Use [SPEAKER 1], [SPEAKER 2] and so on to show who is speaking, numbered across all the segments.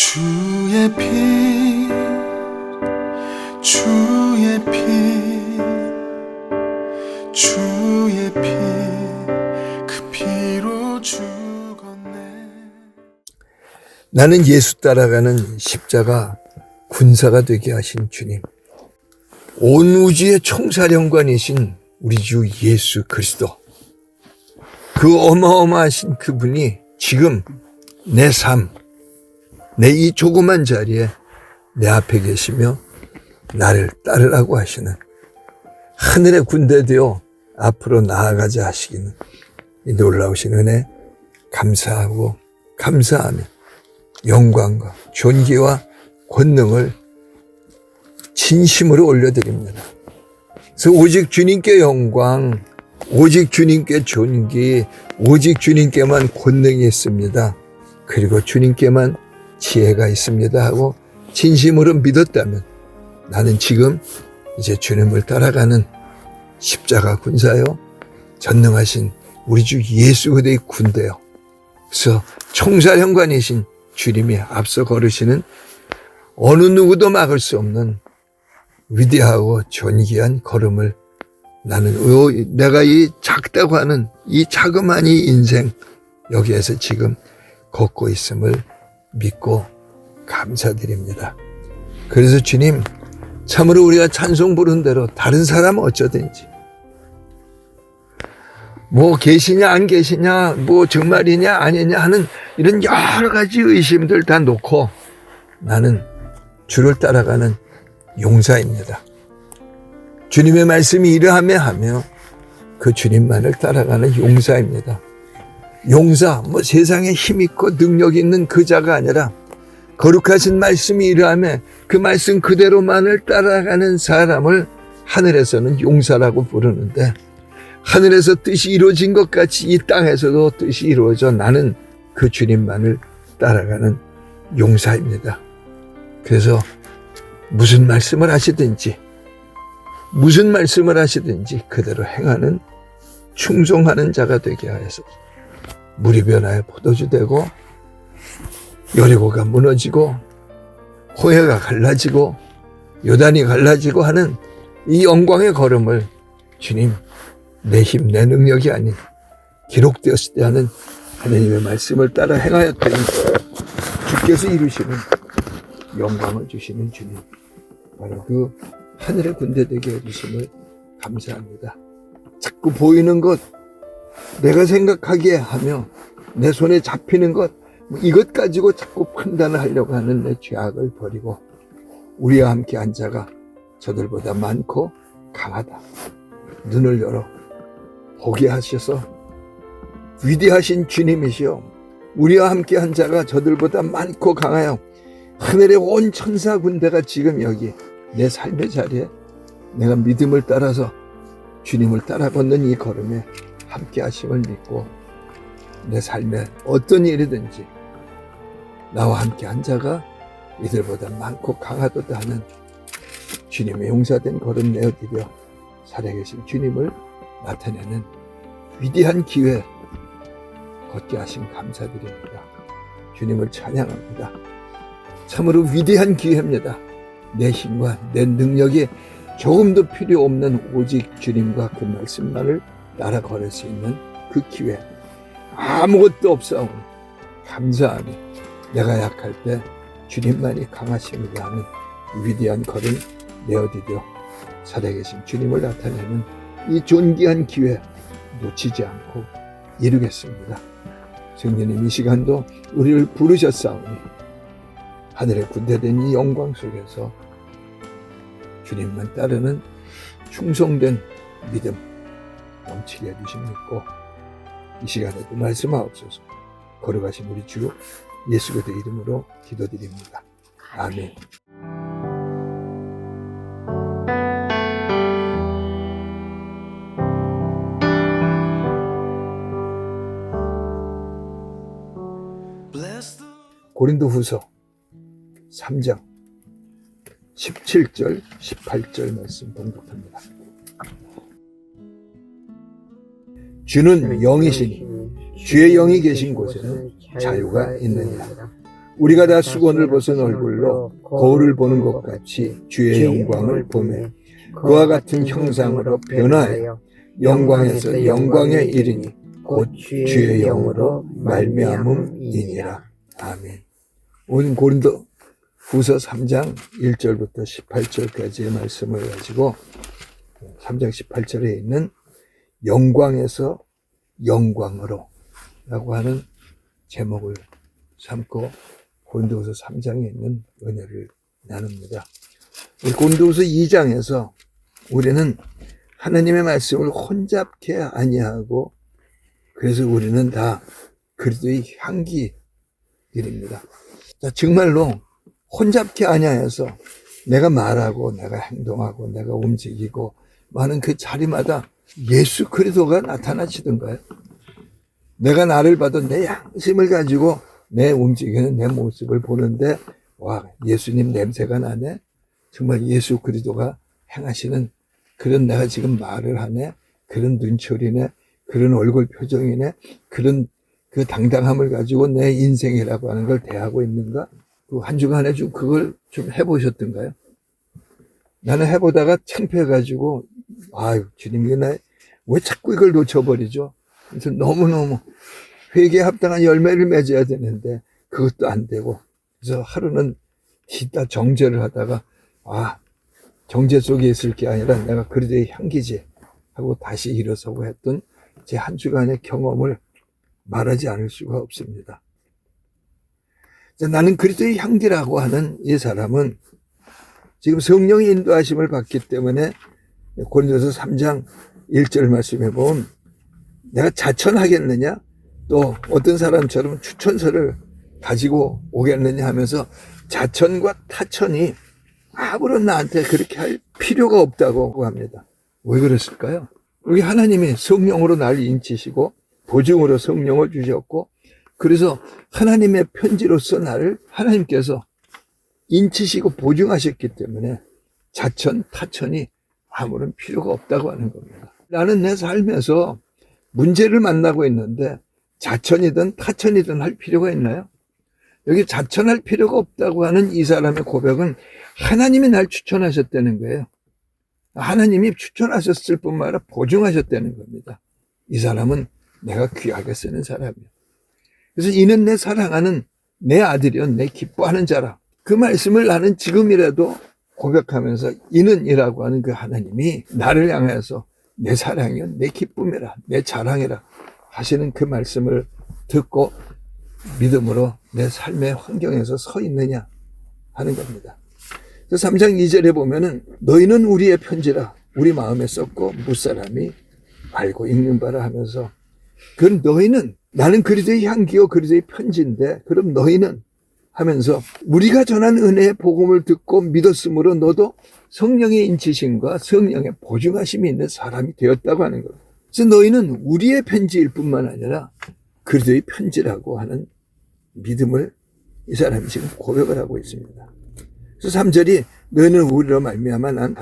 [SPEAKER 1] 주의 피, 주의 피, 주의 피, 그 피로 죽었네.
[SPEAKER 2] 나는 예수 따라가는 십자가 군사가 되게 하신 주님, 온 우주의 총사령관이신 우리 주 예수 그리스도, 그 어마어마하신 그분이 지금 내 삶, 내 이 조그만 자리에 내 앞에 계시며 나를 따르라고 하시는 하늘의 군대 되어 앞으로 나아가자 하시기는 이 놀라우신 은혜 감사하고 감사하며 영광과 존귀와 권능을 진심으로 올려드립니다. 그래서 오직 주님께 영광, 오직 주님께 존귀, 오직 주님께만 권능이 있습니다. 그리고 주님께만 지혜가 있습니다 하고 진심으로 믿었다면 나는 지금 이제 주님을 따라가는 십자가 군사요, 전능하신 우리 주 예수 그리스도의 군대요. 그래서 총사령관이신 주님이 앞서 걸으시는 어느 누구도 막을 수 없는 위대하고 존귀한 걸음을 나는 내가 이 작다고 하는 이 자그마한 이 인생 여기에서 지금 걷고 있음을 믿고 감사드립니다. 그래서 주님, 참으로 우리가 찬송 부른 대로 다른 사람은 어쩌든지 뭐 계시냐 안 계시냐, 뭐 정말이냐 아니냐 하는 이런 여러 가지 의심들 다 놓고 나는 주를 따라가는 용사입니다. 주님의 말씀이 이러하며 하며 그 주님만을 따라가는 용사입니다. 용사, 뭐 세상에 힘있고 능력 있는 그 자가 아니라 거룩하신 말씀이 이러하며 그 말씀 그대로만을 따라가는 사람을 하늘에서는 용사라고 부르는데, 하늘에서 뜻이 이루어진 것 같이 이 땅에서도 뜻이 이루어져 나는 그 주님만을 따라가는 용사입니다. 그래서 무슨 말씀을 하시든지 그대로 행하는 충성하는 자가 되게 하여서 물이 변하여 포도주 되고 여리고가 무너지고 호해가 갈라지고 요단이 갈라지고 하는 이 영광의 걸음을 주님, 내 힘, 내 능력이 아닌 기록되었을 때 하는 하나님의 말씀을 따라 행하였더니 주께서 이루시는 영광을 주시는 주님, 바로 그 하늘의 군대 되게 해주심을 감사합니다. 자꾸 보이는 것, 내가 생각하기에 하며 내 손에 잡히는 것, 이것 가지고 자꾸 판단을 하려고 하는 내 죄악을 버리고 우리와 함께 한 자가 저들보다 많고 강하다. 눈을 열어 보게 하셔서 위대하신 주님이시여, 우리와 함께 한 자가 저들보다 많고 강하여 하늘의 온 천사 군대가 지금 여기 내 삶의 자리에 내가 믿음을 따라서 주님을 따라 걷는 이 걸음에 함께 하심을 믿고 내 삶에 어떤 일이든지 나와 함께 한 자가 이들보다 많고 강하도다 하는 주님의 용사된 걸음 내어드려 살아계신 주님을 나타내는 위대한 기회 걷게 하심 감사드립니다. 주님을 찬양합니다. 참으로 위대한 기회입니다. 내 힘과 내 능력이 조금도 필요 없는 오직 주님과 그 말씀만을 따라 걸을 수 있는 그 기회, 아무것도 없사오니 감사하니 내가 약할 때 주님만이 강하십니다 하는 위대한 걸음 내어드려 살아계신 주님을 나타내는 이 존귀한 기회 놓치지 않고 이루겠습니다. 성령님, 이 시간도 우리를 부르셨사오니 하늘의 군대된 이 영광 속에서 주님만 따르는 충성된 믿음 넘치게 해주심 믿고 이 시간에도 말씀하옵소서. 거룩하신 우리 주 예수 그리스도 이름으로 기도드립니다. 아멘. 고린도후서 3장 17절 18절 말씀 봉독합니다. 주는 영이시니 주의 영이 계신 곳에는 자유가 있느니라. 우리가 다 수건을 벗은 얼굴로 거울을 보는 것 같이 주의 영광을 보매 그와 같은 형상으로 변화하여 영광에서 영광에 이르니 곧 주의 영으로 말미암음이니라. 아멘. 오늘 고린도 후서 3장 1절부터 18절까지의 말씀을 가지고 3장 18절에 있는 영광에서 영광으로 라고 하는 제목을 삼고 고린도후서 3장에 있는 은혜를 나눕니다. 고린도후서 2장에서 우리는 하나님의 말씀을 혼잡케 아니하고 그래서 우리는 다 그리스도의 향기들입니다. 자, 정말로 혼잡케 아니하여서 내가 말하고 내가 행동하고 내가 움직이고 많은 그 자리마다 예수 그리스도가 나타나시던가요? 내가 나를 봐도 내 양심을 가지고 내 움직이는 내 모습을 보는데 와, 예수님 냄새가 나네. 정말 예수 그리스도가 행하시는 그런 내가 지금 말을 하네. 그런 눈초리네. 그런 얼굴 표정이네. 그런 그 당당함을 가지고 내 인생이라고 하는 걸 대하고 있는가? 그 한 주간에 좀 그걸 좀 해보셨던가요? 나는 해보다가 창피해가지고 아유 주님 이게 왜 자꾸 이걸 놓쳐버리죠? 그래서 너무너무 회개에 합당한 열매를 맺어야 되는데 그것도 안 되고 그래서 하루는 뒤따 정죄를 하다가 아 정죄 속에 있을 게 아니라 내가 그리스도의 향기지 하고 다시 일어서고 했던 제 한 주간의 경험을 말하지 않을 수가 없습니다. 나는 그리스도의 향기라고 하는 이 사람은 지금 성령의 인도하심을 받기 때문에 고린도서 3장 1절 말씀해 보면 내가 자천하겠느냐 또 어떤 사람처럼 추천서를 가지고 오겠느냐 하면서 자천과 타천이 아무런 나한테 그렇게 할 필요가 없다고 합니다. 왜 그랬을까요? 우리 하나님이 성령으로 나를 인치시고 보증으로 성령을 주셨고 그래서 하나님의 편지로서 나를 하나님께서 인치시고 보증하셨기 때문에 자천, 타천이 아무런 필요가 없다고 하는 겁니다. 나는 내 삶에서 문제를 만나고 있는데 자천이든 타천이든 할 필요가 있나요? 여기 자천할 필요가 없다고 하는 이 사람의 고백은 하나님이 날 추천하셨다는 거예요. 하나님이 추천하셨을 뿐만 아니라 보증하셨다는 겁니다. 이 사람은 내가 귀하게 쓰는 사람이에요. 그래서 이는 내 사랑하는 내 아들이요 내 기뻐하는 자라. 그 말씀을 나는 지금이라도 고백하면서 이는이라고 하는 그 하나님이 나를 향해서 내 사랑이요 내 기쁨이라 내 자랑이라 하시는 그 말씀을 듣고 믿음으로 내 삶의 환경에서 서 있느냐 하는 겁니다. 그래서 3장 2절에 보면은 너희는 우리의 편지라 우리 마음에 썼고 무사람이 알고 읽는 바라 하면서 그 너희는 나는 그리스도의 향기요 그리스도의 편지인데 그럼 너희는 하면서 우리가 전한 은혜의 복음을 듣고 믿었으므로 너도 성령의 인치심과 성령의 보증하심이 있는 사람이 되었다고 하는 거예요. 그래서 너희는 우리의 편지일 뿐만 아니라 그리스도의 편지라고 하는 믿음을 이 사람이 지금 고백을 하고 있습니다. 그래서 3절이 너희는 우리로 말미암아 나는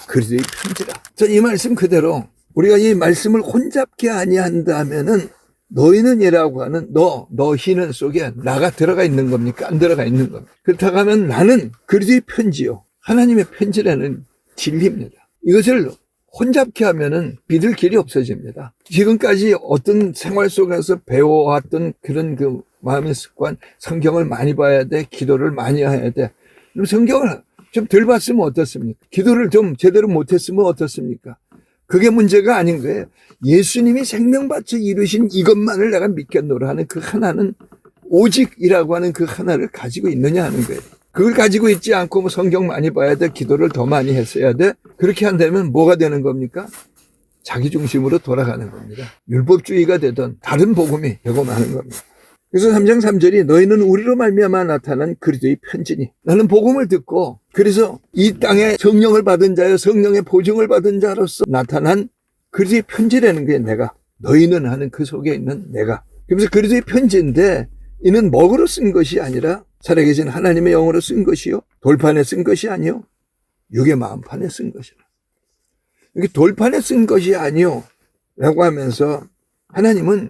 [SPEAKER 2] 그리스도의 편지라. 자, 이 말씀 그대로 우리가 이 말씀을 혼잡게 아니한다면은 너희는 이라고 하는 너희는 속에 나가 들어가 있는 겁니까? 안 들어가 있는 겁니까? 그렇다고 하면 나는 그리스도의 편지요. 하나님의 편지라는 진리입니다. 이것을 혼잡케 하면은 믿을 길이 없어집니다. 지금까지 어떤 생활 속에서 배워왔던 그런 그 마음의 습관, 성경을 많이 봐야 돼, 기도를 많이 해야 돼. 그럼 성경을 좀 덜 봤으면 어떻습니까? 기도를 좀 제대로 못했으면 어떻습니까? 그게 문제가 아닌 거예요. 예수님이 생명바쳐 이루신 이것만을 내가 믿겠노라 하는 그 하나는 오직이라고 하는 그 하나를 가지고 있느냐 하는 거예요. 그걸 가지고 있지 않고 뭐 성경 많이 봐야 돼, 기도를 더 많이 했어야 돼. 그렇게 한다면 뭐가 되는 겁니까? 자기 중심으로 돌아가는 겁니다. 율법주의가 되던 다른 복음이 되고 마는 겁니다. 그래서 3장 3절이 너희는 우리로 말미암아 나타난 그리스도의 편지니 나는 복음을 듣고 그래서 이 땅에 성령을 받은 자여 성령의 보증을 받은 자로서 나타난 그리스도의 편지라는 게 내가 너희는 하는 그 속에 있는 내가 그래서 그리스도의 편지인데 이는 먹으로 쓴 것이 아니라 살아계신 하나님의 영으로 쓴 것이요 돌판에 쓴 것이 아니요 육의 마음판에 쓴 것이라. 여기 돌판에 쓴 것이 아니요 라고 하면서 하나님은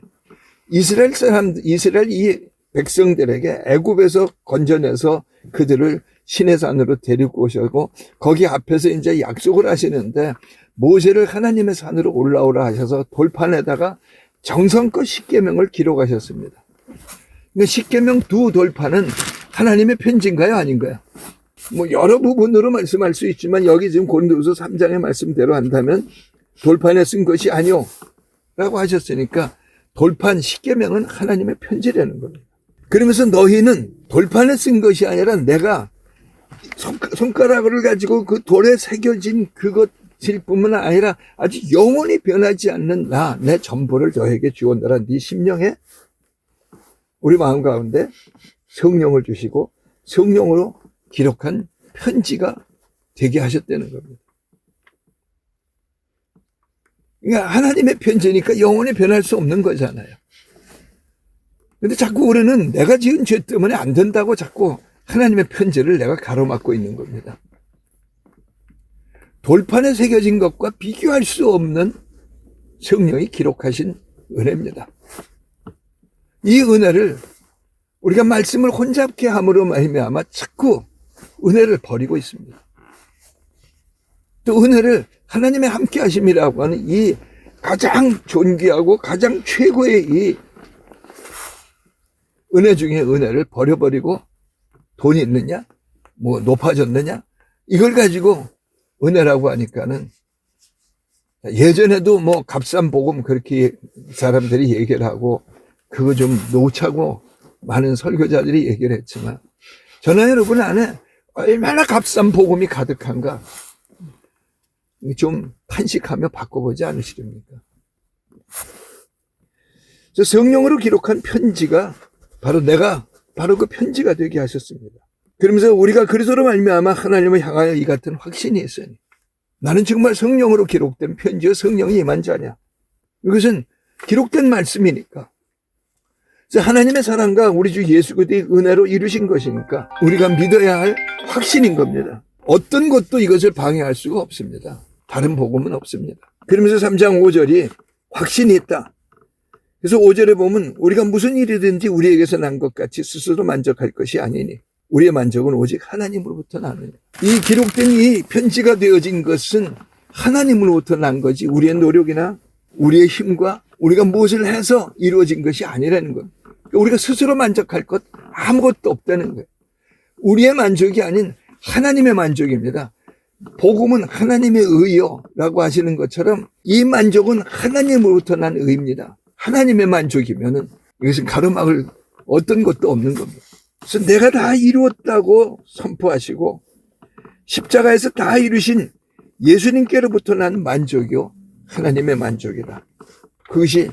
[SPEAKER 2] 이스라엘 이 백성들에게 애굽에서 건져내서 그들을 시내산으로 데리고 오셔고 거기 앞에서 이제 약속을 하시는데 모세를 하나님의 산으로 올라오라 하셔서 돌판에다가 정성껏 십계명을 기록하셨습니다. 그러니까 십계명 두 돌판은 하나님의 편지인가요, 아닌가요? 뭐 여러 부분으로 말씀할 수 있지만 여기 지금 고린도후서 3장의 말씀대로 한다면 돌판에 쓴 것이 아니오 라고 하셨으니까 돌판 십계명은 하나님의 편지라는 겁니다. 그러면서 너희는 돌판에 쓴 것이 아니라 내가 손가락을 가지고 그 돌에 새겨진 그것일 뿐만 아니라 아주 영원히 변하지 않는 내 전부를 너에게 주었노라. 네 심령에 우리 마음 가운데 성령을 주시고 성령으로 기록한 편지가 되게 하셨다는 겁니다. 그러니까 하나님의 편지니까 영원히 변할 수 없는 거잖아요. 근데 자꾸 우리는 내가 지은 죄 때문에 안 된다고 자꾸 하나님의 편지를 내가 가로막고 있는 겁니다. 돌판에 새겨진 것과 비교할 수 없는 성령이 기록하신 은혜입니다. 이 은혜를 우리가 말씀을 혼잡케 함으로 말미암아 자꾸 은혜를 버리고 있습니다. 또 은혜를 하나님의 함께 하심이라고 하는 이 가장 존귀하고 가장 최고의 이 은혜 중에 은혜를 버려버리고 돈이 있느냐? 뭐 높아졌느냐? 이걸 가지고 은혜라고 하니까는 예전에도 뭐 값싼 복음 그렇게 사람들이 얘기를 하고 그거 좀 놓자고 많은 설교자들이 얘기를 했지만 저는 여러분 안에 얼마나 값싼 복음이 가득한가 좀 탄식하며 바꿔보지 않으시렵니까? 성령으로 기록한 편지가 바로 그 편지가 되게 하셨습니다. 그러면서 우리가 그리스도로 말미암아 하나님을 향하여 이 같은 확신이 있으니 나는 정말 성령으로 기록된 편지요 성령이 임한 자냐. 이것은 기록된 말씀이니까. 그래서 하나님의 사랑과 우리 주 예수 그리스도의 은혜로 이루신 것이니까 우리가 믿어야 할 확신인 겁니다. 어떤 것도 이것을 방해할 수가 없습니다. 다른 복음은 없습니다. 그러면서 3장 5절이 확신이 있다. 그래서 5절에 보면 우리가 무슨 일이든지 우리에게서 난 것 같이 스스로 만족할 것이 아니니 우리의 만족은 오직 하나님으로부터 나느니. 이 기록된 이 편지가 되어진 것은 하나님으로부터 난 거지 우리의 노력이나 우리의 힘과 우리가 무엇을 해서 이루어진 것이 아니라는 것. 우리가 스스로 만족할 것 아무것도 없다는 거예요. 우리의 만족이 아닌 하나님의 만족입니다. 복음은 하나님의 의요라고 하시는 것처럼 이 만족은 하나님으로부터 난 의입니다. 하나님의 만족이면은 이것은 가로막을 어떤 것도 없는 겁니다. 그래서 내가 다 이루었다고 선포하시고 십자가에서 다 이루신 예수님께로부터 난 만족이요 하나님의 만족이다. 그것이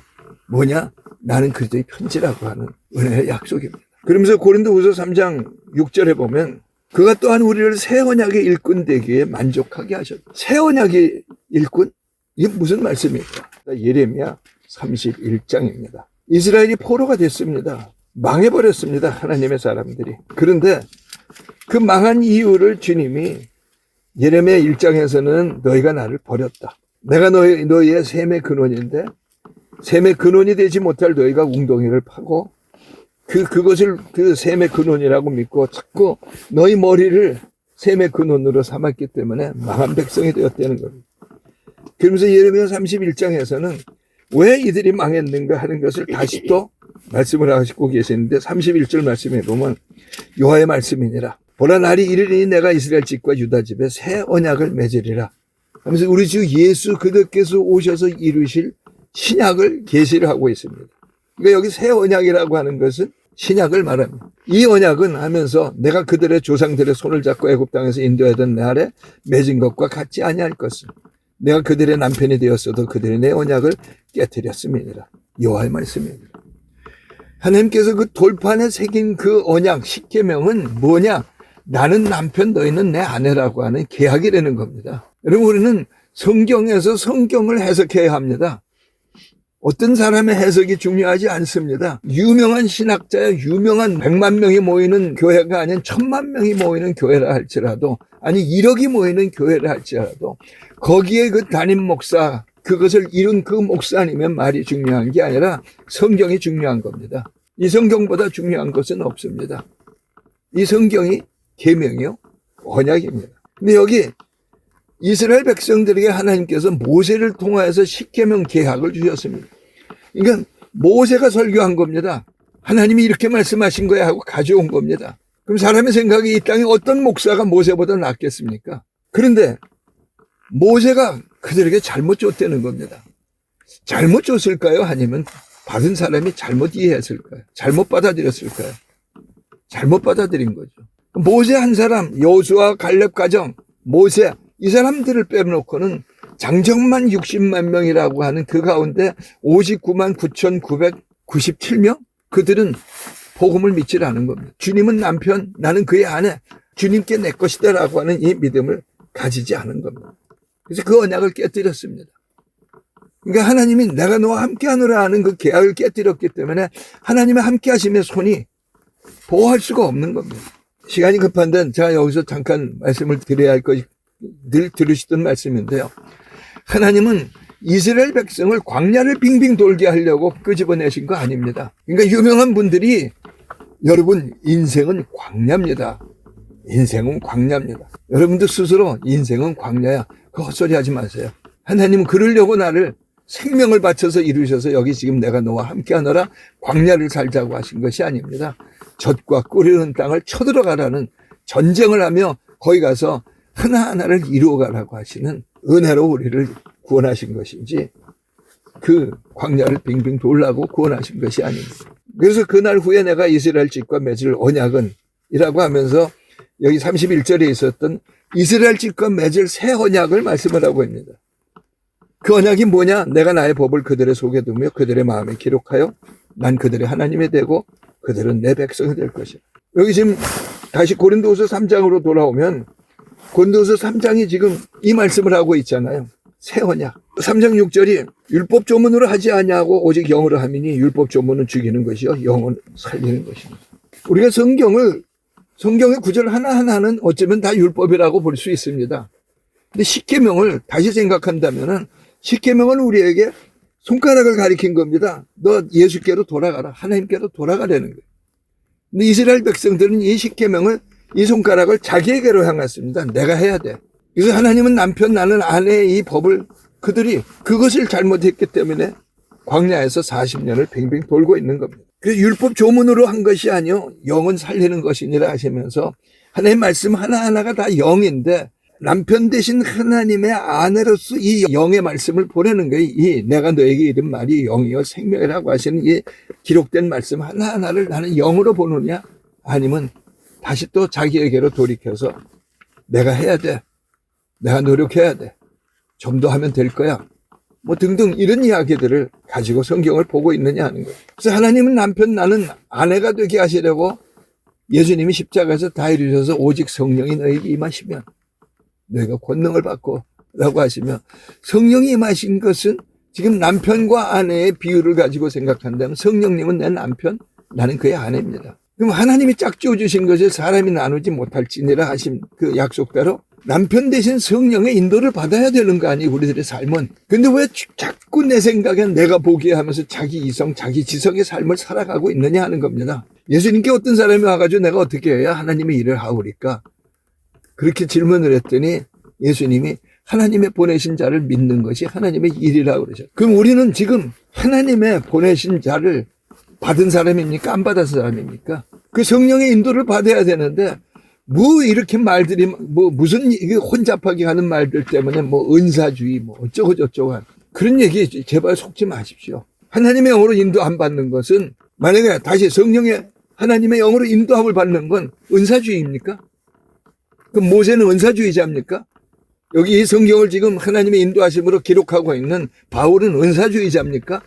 [SPEAKER 2] 뭐냐? 나는 그리스도의 편지라고 하는 은혜의 약속입니다. 그러면서 고린도후서 3장 6절에 보면 그가 또한 우리를 새 언약의 일꾼 되기에 만족하게 하셨다. 새 언약의 일꾼? 이게 무슨 말씀입니까? 예레미야 31장입니다. 이스라엘이 포로가 됐습니다. 망해버렸습니다. 하나님의 사람들이. 그런데 그 망한 이유를 주님이 예레미야 1장에서는 너희가 나를 버렸다. 내가 너희의 샘의 근원인데 샘의 근원이 되지 못할 너희가 웅덩이를 파고 그것을 그 샘의 근원이라고 믿고 자꾸 너희 머리를 샘의 근원으로 삼았기 때문에 망한 백성이 되었다는 겁니다. 그러면서 예레미야 31장에서는 왜 이들이 망했는가 하는 것을 다시 또 말씀을 하시고 계시는데 31절 말씀에 보면 여호와의 말씀이니라. 보라 날이 이르리니 내가 이스라엘 집과 유다 집에 새 언약을 맺으리라. 하면서 우리 주 예수 그들께서 오셔서 이루실 신약을 계시를 하고 있습니다. 그러니까 여기 새 언약이라고 하는 것은 신약을 말합니다. 이 언약은 하면서 내가 그들의 조상들의 손을 잡고 애굽 땅에서 인도하던 날에 맺은 것과 같지 아니할 것을 내가 그들의 남편이 되었어도 그들이 내 언약을 깨뜨렸음이니라. 여호와의 말씀입니다. 하나님께서 그 돌판에 새긴 그 언약 십계명은 뭐냐? 나는 남편 너희는 내 아내라고 하는 계약이라는 겁니다. 여러분 우리는 성경에서 성경을 해석해야 합니다. 어떤 사람의 해석이 중요하지 않습니다. 유명한 신학자야 유명한 100만 명이 모이는 교회가 아닌 1000만 명이 모이는 교회라 할지라도 아니 1억이 모이는 교회라 할지라도 거기에 그 담임 목사 그것을 이룬 그 목사님의 말이 중요한 게 아니라 성경이 중요한 겁니다. 이 성경보다 중요한 것은 없습니다. 이 성경이 계명이요, 언약입니다. 근데 여기 이스라엘 백성들에게 하나님께서 모세를 통하여서 십계명 계약을 주셨습니다. 그러니까 모세가 설교한 겁니다. 하나님이 이렇게 말씀하신 거야 하고 가져온 겁니다. 그럼 사람의 생각에 이 땅에 어떤 목사가 모세보다 낫겠습니까? 그런데 모세가 그들에게 잘못 줬다는 겁니다. 잘못 줬을까요? 아니면 받은 사람이 잘못 이해했을까요? 잘못 받아들였을까요? 잘못 받아들인 거죠. 모세 한 사람, 여호수아, 갈렙 가정, 모세, 이 사람들을 빼놓고는 장정만 60만 명이라고 하는 그 가운데 59만 9,997명? 그들은 복음을 믿질 않은 겁니다. 주님은 남편, 나는 그의 아내, 주님께 내 것이다 라고 하는 이 믿음을 가지지 않은 겁니다. 그래서 그 언약을 깨뜨렸습니다. 그러니까 하나님이 내가 너와 함께 하노라 하는 그 계약을 깨뜨렸기 때문에 하나님의 함께 하심의 손이 보호할 수가 없는 겁니다. 시간이 급한데 제가 여기서 잠깐 말씀을 드려야 할 것이 늘 들으시던 말씀인데요. 하나님은 이스라엘 백성을 광야를 빙빙 돌게 하려고 끄집어내신 거 아닙니다. 그러니까 유명한 분들이 여러분 인생은 광야입니다. 인생은 광야입니다. 여러분도 스스로 인생은 광야야. 그 헛소리 하지 마세요. 하나님은 그러려고 나를 생명을 바쳐서 이루셔서 여기 지금 내가 너와 함께 하노라 광야를 살자고 하신 것이 아닙니다. 젖과 꿀이는 땅을 쳐들어가라는 전쟁을 하며 거기 가서 하나하나를 이루어가라고 하시는 은혜로 우리를 구원하신 것이지 그 광야를 빙빙 돌라고 구원하신 것이 아닙니다. 그래서 그날 후에 내가 이스라엘 집과 맺을 언약은 이라고 하면서 여기 31절에 있었던 이스라엘 집과 맺을 새 언약을 말씀을 하고 있습니다. 그 언약이 뭐냐? 내가 나의 법을 그들의 속에 두며 그들의 마음에 기록하여 난 그들의 하나님이 되고 그들은 내 백성이 될 것이라. 여기 지금 다시 고린도후서 3장으로 돌아오면 고린도후서 3장이 지금 이 말씀을 하고 있잖아요. 새 언약. 3장 6절이 율법 조문으로 하지 아니하고 오직 영으로 함이니 율법 조문은 죽이는 것이요 영은 살리는 것입니다. 우리가 성경의 구절 하나하나는 어쩌면 다 율법이라고 볼 수 있습니다. 근데 십계명을 다시 생각한다면은 십계명은 우리에게 손가락을 가리킨 겁니다. 너 예수께로 돌아가라. 하나님께로 돌아가라는 거예요. 근데 이스라엘 백성들은 이 십계명을 이 손가락을 자기에게로 향했습니다. 내가 해야 돼. 그래서 하나님은 남편 나는 아내의 이 법을 그들이 그것을 잘못했기 때문에 광야에서 40년을 뱅뱅 돌고 있는 겁니다. 그래서 율법 조문으로 한 것이 아니요 영은 살리는 것이니라 하시면서 하나님의 말씀 하나하나가 다 영인데 남편 대신 하나님의 아내로서 이 영의 말씀을 보내는 거예요. 이 내가 너에게 이른 말이 영이요 생명이라고 하시는 이 기록된 말씀 하나하나를 나는 영으로 보느냐 아니면 다시 또 자기에게로 돌이켜서 내가 해야 돼. 내가 노력해야 돼. 좀 더 하면 될 거야. 뭐 등등 이런 이야기들을 가지고 성경을 보고 있느냐 하는 거예요. 그래서 하나님은 남편 나는 아내가 되게 하시려고 예수님이 십자가에서 다 이루셔서 오직 성령이 너에게 임하시면 너희가 권능을 받고 라고 하시면 성령이 임하신 것은 지금 남편과 아내의 비유를 가지고 생각한다면 성령님은 내 남편, 나는 그의 아내입니다. 그럼 하나님이 짝지어 주신 것을 사람이 나누지 못할지니라 하신 그 약속대로 남편 대신 성령의 인도를 받아야 되는 거 아니에요, 우리들의 삶은. 근데 왜 자꾸 내 생각엔 내가 보기에 하면서 자기 이성, 자기 지성의 삶을 살아가고 있느냐 하는 겁니다. 예수님께 어떤 사람이 와가지고 내가 어떻게 해야 하나님의 일을 하오리까? 그렇게 질문을 했더니 예수님이 하나님의 보내신 자를 믿는 것이 하나님의 일이라고 그러죠. 그럼 우리는 지금 하나님의 보내신 자를 받은 사람입니까? 안 받은 사람입니까? 그 성령의 인도를 받아야 되는데 뭐 이렇게 말들이 뭐 무슨 이게 혼잡하게 하는 말들 때문에 뭐 은사주의 뭐 어쩌고 저쩌고 그런 얘기 제발 속지 마십시오. 하나님의 영으로 인도 안 받는 것은 만약에 다시 성령의 하나님의 영으로 인도함을 받는 건 은사주의입니까? 그럼 모세는 은사주의자입니까? 여기 이 성경을 지금 하나님의 인도하심으로 기록하고 있는 바울은 은사주의자입니까?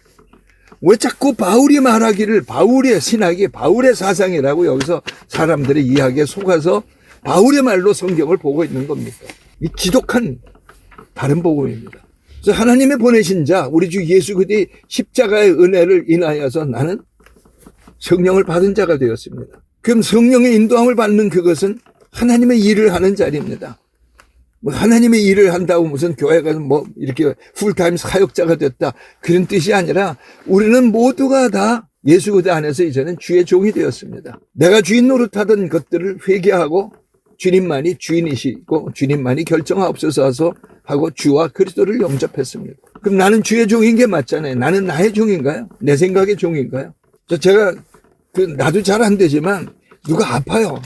[SPEAKER 2] 왜 자꾸 바울이 말하기를 바울의 신학이 바울의 사상이라고 여기서 사람들의 이야기에 속아서 바울의 말로 성경을 보고 있는 겁니까? 이 지독한 다른 복음입니다. 그래서 하나님의 보내신 자 우리 주 예수 그리스도의 십자가의 은혜를 인하여서 나는 성령을 받은 자가 되었습니다. 그럼 성령의 인도함을 받는 그것은 하나님의 일을 하는 자리입니다. 뭐 하나님의 일을 한다고 무슨 교회가 뭐 이렇게 풀타임 사역자가 됐다 그런 뜻이 아니라 우리는 모두가 다 예수 그대 안에서 이제는 주의 종이 되었습니다. 내가 주인 노릇하던 것들을 회개하고 주님만이 주인이시고 주님만이 결정하옵소서 하고 주와 그리스도를 영접했습니다. 그럼 나는 주의 종인 게 맞잖아요. 나는 나의 종인가요? 내 생각의 종인가요? 제가 나도 잘 안 되지만 누가 아파요.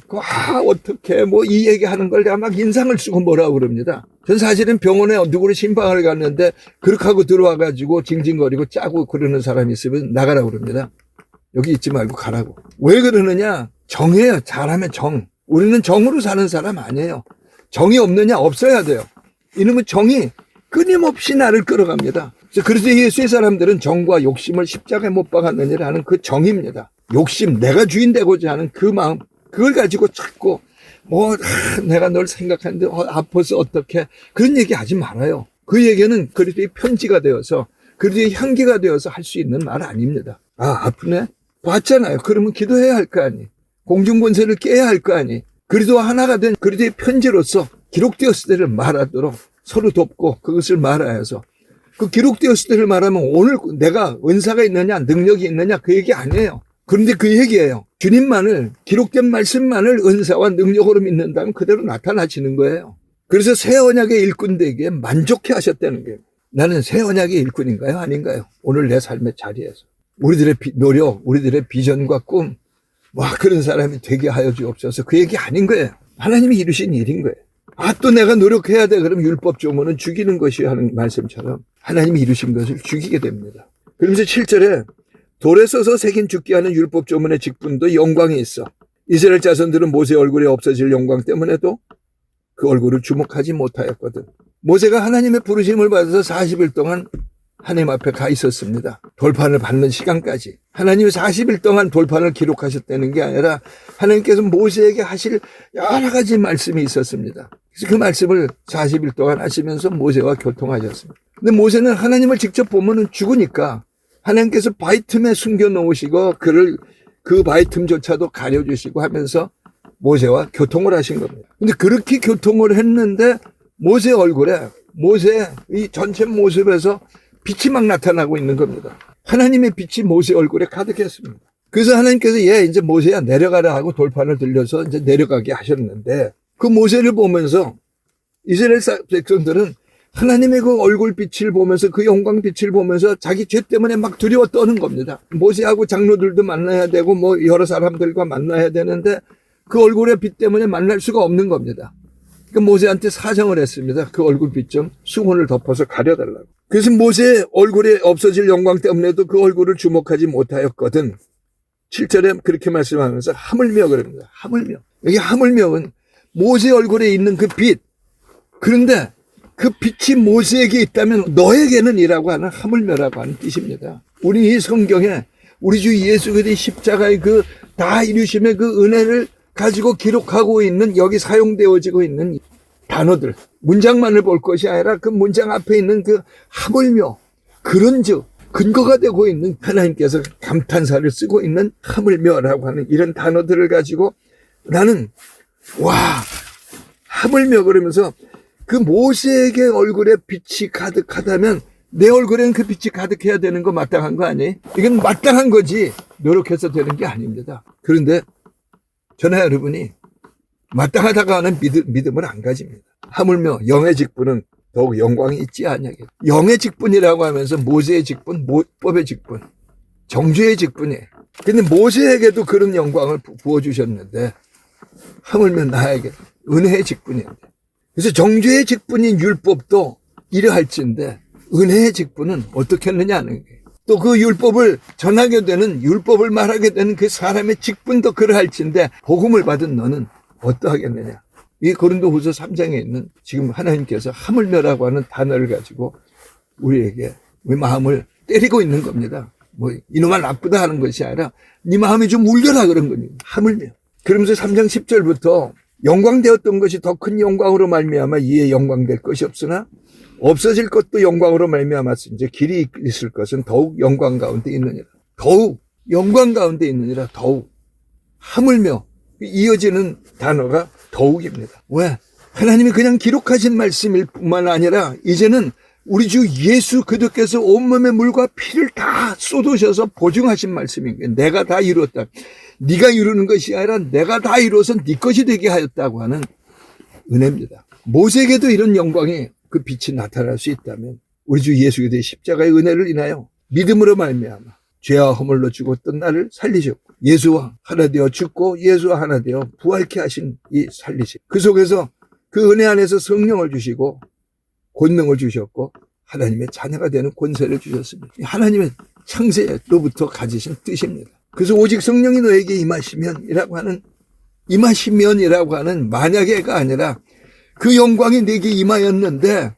[SPEAKER 2] 어떻게 이 얘기하는 걸 내가 막 인상을 쓰고 뭐라고 그럽니다. 전 사실은 병원에 누구를 심방을 갔는데 그렇게 하고 들어와가지고 징징거리고 짜고 그러는 사람이 있으면 나가라고 그럽니다. 여기 있지 말고 가라고. 왜 그러느냐? 정이에요. 잘하면 정. 우리는 정으로 사는 사람 아니에요. 정이 없느냐? 없어야 돼요. 이놈의 정이 끊임없이 나를 끌어갑니다. 그래서 예수의 사람들은 정과 욕심을 십자가에 못 박았느니라 하는 그 정입니다. 욕심, 내가 주인 되고자 하는 그 마음, 그걸 가지고 자꾸 내가 널 생각하는데 아파서 어떻게 그런 얘기 하지 말아요. 그 얘기는 그리스도의 편지가 되어서 그리스도의 향기가 되어서 할 수 있는 말 아닙니다. 아프네? 봤잖아요. 그러면 기도해야 할 거 아니. 공중권세를 깨야 할 거 아니. 그리스도와 하나가 된 그리스도의 편지로서 기록되었을 때를 말하도록 서로 돕고 그것을 말하여서 그 기록되었을 때를 말하면 오늘 내가 은사가 있느냐 능력이 있느냐 그 얘기 아니에요. 그런데 그 얘기예요. 주님만을 기록된 말씀만을 은사와 능력으로 믿는다면 그대로 나타나시는 거예요. 그래서 새 언약의 일꾼 되기에 만족해 하셨다는 거예요. 나는 새 언약의 일꾼인가요? 아닌가요? 오늘 내 삶의 자리에서 우리들의 노력, 우리들의 비전과 꿈 그런 사람이 되게 하여 주옵소서. 그 얘기 아닌 거예요. 하나님이 이루신 일인 거예요. 또 내가 노력해야 돼. 그럼 율법 조문은 죽이는 것이 하는 말씀처럼 하나님이 이루신 것을 죽이게 됩니다. 그러면서 7절에 돌에 써서 새긴 죽게 하는 율법 조문의 직분도 영광이 있어. 이스라엘 자손들은 모세 얼굴에 없어질 영광 때문에도 그 얼굴을 주목하지 못하였거든. 모세가 하나님의 부르심을 받아서 40일 동안 하나님 앞에 가 있었습니다. 돌판을 받는 시간까지. 하나님이 40일 동안 돌판을 기록하셨다는 게 아니라 하나님께서 모세에게 하실 여러 가지 말씀이 있었습니다. 그래서 그 말씀을 40일 동안 하시면서 모세와 교통하셨습니다. 근데 모세는 하나님을 직접 보면은 죽으니까 하나님께서 바위 틈에 숨겨 놓으시고 그 바위 틈조차도 가려주시고 하면서 모세와 교통을 하신 겁니다. 근데 그렇게 교통을 했는데 모세 얼굴에 모세의 이 전체 모습에서 빛이 막 나타나고 있는 겁니다. 하나님의 빛이 모세 얼굴에 가득했습니다. 그래서 하나님께서 이제 모세야 내려가라 하고 돌판을 들려서 이제 내려가게 하셨는데 그 모세를 보면서 이스라엘 백성들은 하나님의 그 얼굴빛을 보면서 그 영광빛을 보면서 자기 죄 때문에 막 두려워 떠는 겁니다. 모세하고 장로들도 만나야 되고 여러 사람들과 만나야 되는데 그 얼굴의 빛 때문에 만날 수가 없는 겁니다. 그러니까 모세한테 사정을 했습니다. 그 얼굴빛 좀 수건을 덮어서 가려달라고. 그래서 모세의 얼굴에 없어질 영광 때문에도 그 얼굴을 주목하지 못하였거든. 7절에 그렇게 말씀하면서 하물며 그럽니다. 하물며. 여기 하물며는 모세 얼굴에 있는 그 빛. 그런데 그 빛이 모세에게 있다면 너에게는 이라고 하는 하물며라고 하는 뜻입니다. 우리 이 성경에 우리 주 예수 그리스도의 십자가의 그 다 이루심의 그 은혜를 가지고 기록하고 있는 여기 사용되어지고 있는 단어들 문장만을 볼 것이 아니라 그 문장 앞에 있는 그 하물며 그런즉 근거가 되고 있는 하나님께서 감탄사를 쓰고 있는 하물며라고 하는 이런 단어들을 가지고 나는 하물며 그러면서 그 모세에게 얼굴에 빛이 가득하다면 내 얼굴에는 그 빛이 가득해야 되는 거 마땅한 거 아니에요? 이건 마땅한 거지 노력해서 되는 게 아닙니다. 그런데 저나 여러분이 마땅하다고 하는 믿음을 안 가집니다. 하물며 영의 직분은 더욱 영광이 있지 않냐. 영의 직분이라고 하면서 모세의 직분, 모법의 직분, 정죄의 직분이에요. 근데 모세에게도 그런 영광을 부어주셨는데 하물며 나에게 은혜의 직분이에요. 그래서 정죄의 직분인 율법도 이러할진데 은혜의 직분은 어떻게 했느냐 하는 거예요. 또 그 율법을 전하게 되는 율법을 말하게 되는 그 사람의 직분도 그러할진데 복음을 받은 너는 어떠하겠느냐. 이 고린도후서 3장에 있는 지금 하나님께서 하물며라고 하는 단어를 가지고 우리에게 우리 마음을 때리고 있는 겁니다. 이놈아 나쁘다 하는 것이 아니라 네 마음이 좀 울려라 그런 겁니다. 하물며. 그러면서 3장 10절부터 영광되었던 것이 더 큰 영광으로 말미암아 이에 영광될 것이 없으나 없어질 것도 영광으로 말미암았으니 길이 있을 것은 더욱 영광 가운데 있느니라. 더욱 영광 가운데 있느니라. 더욱 하물며 이어지는 단어가 더욱입니다. 왜? 하나님이 그냥 기록하신 말씀일 뿐만 아니라 이제는 우리 주 예수 그리스도께서 온몸의 물과 피를 다 쏟으셔서 보증하신 말씀인 거예요. 내가 다 이루었다. 네가 이루는 것이 아니라 내가 다 이루어서 네 것이 되게 하였다고 하는 은혜입니다. 모세에게도 이런 영광이 그 빛이 나타날 수 있다면 우리 주 예수 그리스도의 십자가의 은혜를 인하여 믿음으로 말미암아 죄와 허물로 죽었던 나를 살리셨고 예수와 하나 되어 죽고 예수와 하나 되어 부활케 하신 이 살리심. 그 속에서 그 은혜 안에서 성령을 주시고 권능을 주셨고 하나님의 자녀가 되는 권세를 주셨습니다. 하나님의 창세로부터 가지신 뜻입니다. 그래서 오직 성령이 너에게 임하시면이라고 하는 만약에가 아니라 그 영광이 내게 임하였는데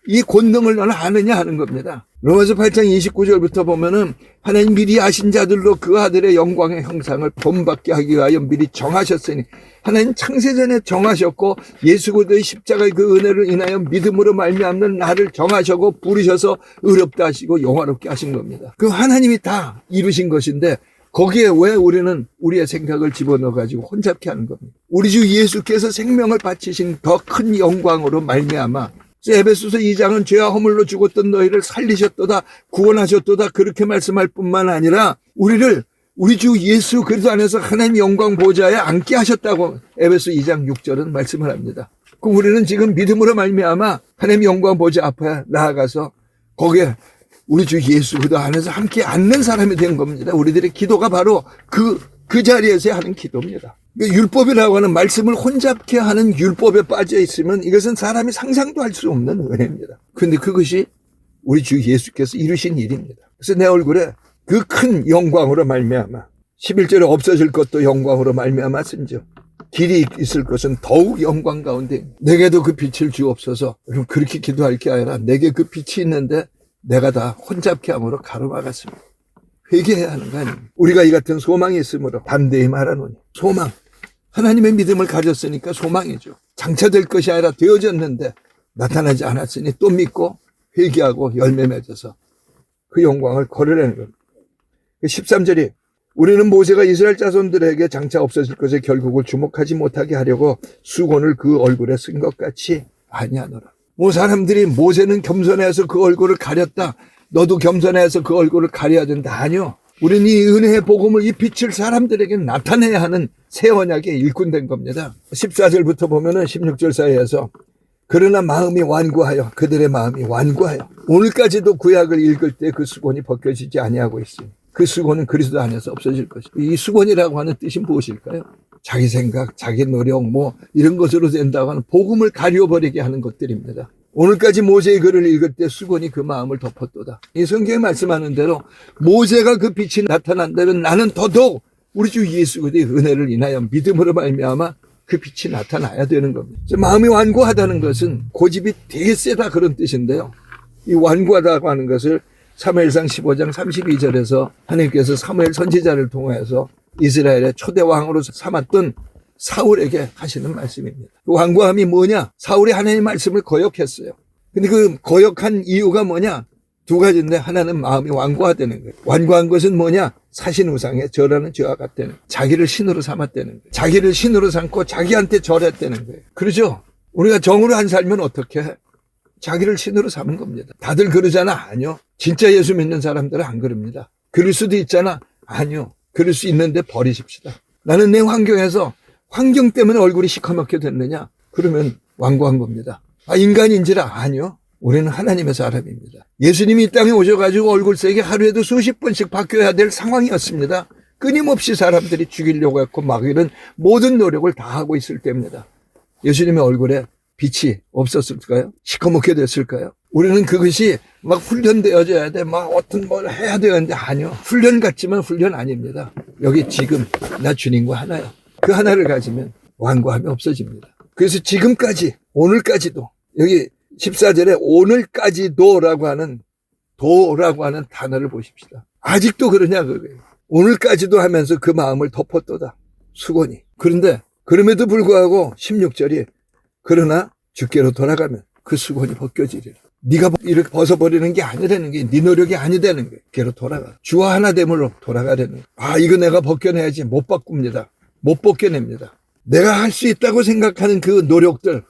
[SPEAKER 2] 이 권능을 너는 아느냐 하는 겁니다. 로마서 8장 29절부터 보면은 하나님 미리 아신 자들로 그 아들의 영광의 형상을 본받게 하기 위하여 미리 정하셨으니 하나님 창세전에 정하셨고 예수 그리스도의 십자가의 그 은혜를 인하여 믿음으로 말미암는 나를 정하시고 부르셔서 의롭다 하시고 영화롭게 하신 겁니다. 그 하나님이 다 이루신 것인데 거기에 왜 우리는 우리의 생각을 집어넣어가지고 혼잡케 하는 겁니다. 우리 주 예수께서 생명을 바치신 더 큰 영광으로 말미암아 에베소서 2장은 죄와 허물로 죽었던 너희를 살리셨도다 구원하셨도다 그렇게 말씀할 뿐만 아니라 우리를 우리 주 예수 그리스도 안에서 하나님 영광 보좌에 앉게 하셨다고 에베소 2장 6절은 말씀을 합니다. 그럼 우리는 지금 믿음으로 말미암아 하나님 영광 보좌 앞에 나아가서 거기에 우리 주 예수 그리스도 안에서 함께 앉는 사람이 된 겁니다. 우리들의 기도가 바로 그 자리에서 하는 기도입니다. 율법이라고 하는 말씀을 혼잡케 하는 율법에 빠져 있으면 이것은 사람이 상상도 할 수 없는 은혜입니다. 그런데 그것이 우리 주 예수께서 이루신 일입니다. 그래서 내 얼굴에 그 큰 영광으로 말미암아 11절에 없어질 것도 영광으로 말미암았은즉 길이 있을 것은 더욱 영광 가운데 내게도 그 빛을 주옵소서. 그럼 그렇게 기도할 게 아니라 내게 그 빛이 있는데 내가 다 혼잡케 함으로 가로막았습니다. 회개해야 하는 거 아닙니까? 우리가 이 같은 소망이 있으므로 담대히 말하노니 소망. 하나님의 믿음을 가졌으니까 소망이죠. 장차될 것이 아니라 되어졌는데 나타나지 않았으니 또 믿고 회개하고 열매 맺어서 그 영광을 걸어내는 겁니다. 13절이 우리는 모세가 이스라엘 자손들에게 장차 없어질 것의 결국을 주목하지 못하게 하려고 수건을 그 얼굴에 쓴 것 같이 아니하노라. 사람들이 모세는 겸손해서 그 얼굴을 가렸다. 너도 겸손해서 그 얼굴을 가려야 된다. 아니요. 우리는 이 은혜의 복음을 이 빛을 사람들에게 나타내야 하는 새 언약의 일꾼된 겁니다. 14절부터 보면은 16절 사이에서 그러나 마음이 완고하여 그들의 마음이 완고하여 오늘까지도 구약을 읽을 때 그 수건이 벗겨지지 아니하고 있으니 그 수건은 그리스도 안에서 없어질 것이다. 이 수건이라고 하는 뜻이 무엇일까요? 자기 생각, 자기 노력 이런 것으로 된다고 하는 복음을 가려버리게 하는 것들입니다. 오늘까지 모세의 글을 읽을 때 수건이 그 마음을 덮었도다. 이 성경에 말씀하는 대로 모세가 그 빛이 나타난다면 나는 더더욱 우리 주 예수 그리스도의 은혜를 인하여 믿음으로 말미암아 그 빛이 나타나야 되는 겁니다. 마음이 완고하다는 것은 고집이 되게 세다 그런 뜻인데요. 이 완고하다고 하는 것을 사무엘상 15장 32절에서 하나님께서 사무엘 선지자를 통해서 이스라엘의 초대 왕으로 삼았던 사울에게 하시는 말씀입니다. 그 완고함이 뭐냐? 사울이 하나님의 말씀을 거역했어요. 근데 그 거역한 이유가 뭐냐? 두 가지인데 하나는 마음이 완고하다는 거예요. 완고한 것은 뭐냐? 사신우상에 절하는 죄와 같다는 거예요. 자기를 신으로 삼았다는 거예요. 자기를 신으로 삼고 자기한테 절했다는 거예요. 그렇죠? 우리가 정으로 안 살면 어떻게 해? 자기를 신으로 삼은 겁니다. 다들 그러잖아? 아니요. 진짜 예수 믿는 사람들은 안 그럽니다. 그럴 수도 있잖아? 아니요. 그럴 수 있는데 버리십시다. 나는 내 환경에서 환경 때문에 얼굴이 시커멓게 됐느냐? 그러면 완고한 겁니다. 인간인지라? 아니요. 우리는 하나님의 사람입니다. 예수님이 이 땅에 오셔가지고 얼굴색이 하루에도 수십 번씩 바뀌어야 될 상황이었습니다. 끊임없이 사람들이 죽이려고 했고 이런 모든 노력을 다 하고 있을 때입니다. 예수님의 얼굴에 빛이 없었을까요? 시커멓게 됐을까요? 우리는 그것이 훈련되어져야 돼. 어떤 뭘 해야 되는데 아니요. 훈련 같지만 훈련 아닙니다. 여기 지금 나 주님과 하나요. 그 하나를 가지면 완고함이 없어집니다. 그래서 지금까지 오늘까지도 여기 14절에 오늘까지도라고 하는 도라고 하는 단어를 보십시다. 아직도 그러냐 그거예요. 오늘까지도 하면서 그 마음을 덮었도다. 수건이. 그런데 그럼에도 불구하고 16절이 그러나 주께로 돌아가면 그 수건이 벗겨지리라. 네가 이렇게 벗어버리는 게 아니라는 게 네 노력이 아니라는 거예요. 주께로 돌아가. 주와 하나됨으로 돌아가려는 거예요. 이거 내가 벗겨내야지. 못 바꿉니다. 못 벗겨냅니다. 내가 할 수 있다고 생각하는 그 노력들